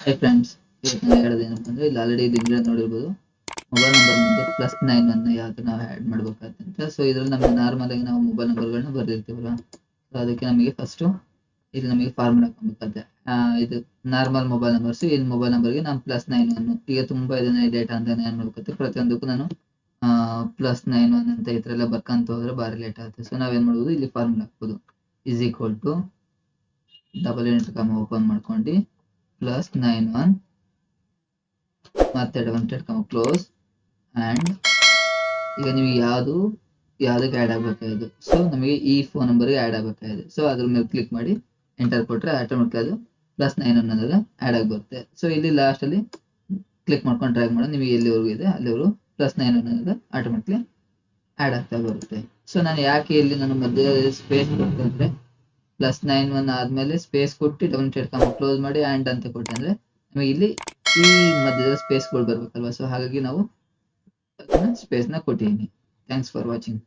Hi friends, ಇವತ್ತು ನಾನು ಹೇಳೋದೇನಪ್ಪ ಅಂದರೆ ಇಲ್ಲಿ ಆಲ್ರೆಡಿ ಇದು ಇಂಗ್ಲೆಂಡ್ ನೋಡಿರ್ಬೋದು. ಮೊಬೈಲ್ ನಂಬರ್ ಮುಂದೆ +91 ಯಾವುದು ನಾವು ಆ್ಯಡ್ ಮಾಡ್ಬೇಕಾದಂತ. ಸೊ ಇದರಲ್ಲಿ ನಮಗೆ ನಾರ್ಮಲ್ ಆಗಿ ನಾವು ಮೊಬೈಲ್ ನಂಬರ್ಗಳನ್ನ ಬರೆದಿರ್ತೀವಲ್ಲ, ಸೊ ಅದಕ್ಕೆ ನಮಗೆ ಫಸ್ಟು ಇದು ನಮಗೆ ಫಾರ್ಮುಲಾ ಹಾಕೊಬೇಕಾಗುತ್ತೆ. ಇದು ನಾರ್ಮಲ್ ಮೊಬೈಲ್ ನಂಬರ್ಸ್, ಈ ಮೊಬೈಲ್ ನಂಬರ್ಗೆ ನಾನು +91 ಈಗ ತುಂಬ ಇದನ್ನ ಡೇಟಾ ಅಂತ ಏನು ಮಾಡ್ಬೇಕು, ಪ್ರತಿಯೊಂದಕ್ಕೂ ನಾನು +91 ಅಂತ ಈ ಥರ ಎಲ್ಲ ಬರ್ಕಂತ ಹೋದ್ರೆ ಭಾರಿ ಲೇಟ್ ಆಗುತ್ತೆ. ಸೊ ನಾವೇನು ಮಾಡ್ಬೋದು, ಇಲ್ಲಿ ಫಾರ್ಮುಲಾ ಹಾಕ್ಬೋದು. =, ಡಬಲ್ ಇಂಟು ಕಾಮ ಓಪನ್ ಮಾಡ್ಕೊಂಡು +91 ಮತ್ತೆ ಡಬಲ್ ಇಂಟು ಕಾಮ ಕ್ಲೋಸ್. ಆ್ಯಂಡ್ ಈಗ ನೀವು ಯಾವುದಕ್ಕೆ ಆ್ಯಡ್ ಆಗಬೇಕಾಗಿದೆ, ಸೊ ನಮಗೆ ಈ ಫೋನ್ ನಂಬರ್ಗೆ ಆ್ಯಡ್ ಆಗಬೇಕಾಗಿದೆ. ಸೊ ಅದ್ರ ಮೇಲೆ ಕ್ಲಿಕ್ ಮಾಡಿ ಎಂಟರ್ ಕೊಟ್ಟರೆ ಆಟೋಮೆಟಿಕ್ ಅದು +91 ಅನ್ನೋದು ಆ್ಯಡ್ ಆಗಿ ಬರುತ್ತೆ. ಸೊ ಇಲ್ಲಿ ಲಾಸ್ಟಲ್ಲಿ ಕ್ಲಿಕ್ ಮಾಡ್ಕೊಂಡು ಡ್ರ್ಯಾಗ್ ಮಾಡೋದು, ನಿಮಗೆ ಎಲ್ಲಿವರೆಗೂ ಇದೆ ಅಲ್ಲಿವರೆಗೂ +91 ಅನ್ನೋದು ಆಟೋಮೆಟಿಕ್ಲಿ ಆ್ಯಡ್ ಆಗ್ತಾ ಬರುತ್ತೆ. ಸೊ ನಾನು ಯಾಕೆ ಇಲ್ಲಿ ನಾನು ಮಧ್ಯದಲ್ಲಿ ಸ್ಪೇಸ್ ಕೊಡ್ತೇನೆ ಅಂದರೆ, +91 ಆದಮೇಲೆ ಸ್ಪೇಸ್ ಕೊಟ್ಟು ಡಬಲ್ ಇಂಟು ಕಾಮ ಕ್ಲೋಸ್ ಮಾಡಿ ಆ್ಯಂಡ್ ಅಂತ ಕೊಟ್ಟೆ ಅಂದರೆ ನಮಗೆ ಇಲ್ಲಿ ಈ ಮಧ್ಯದ ಸ್ಪೇಸ್ಗಳು ಬರಬೇಕಲ್ವ. ಸೊ ಹಾಗಾಗಿ ನಾವು ಅದನ್ನ ಸ್ಪೇಸ್ನ ಕೊಟ್ಟಿದ್ದೀನಿ. Thanks for watching.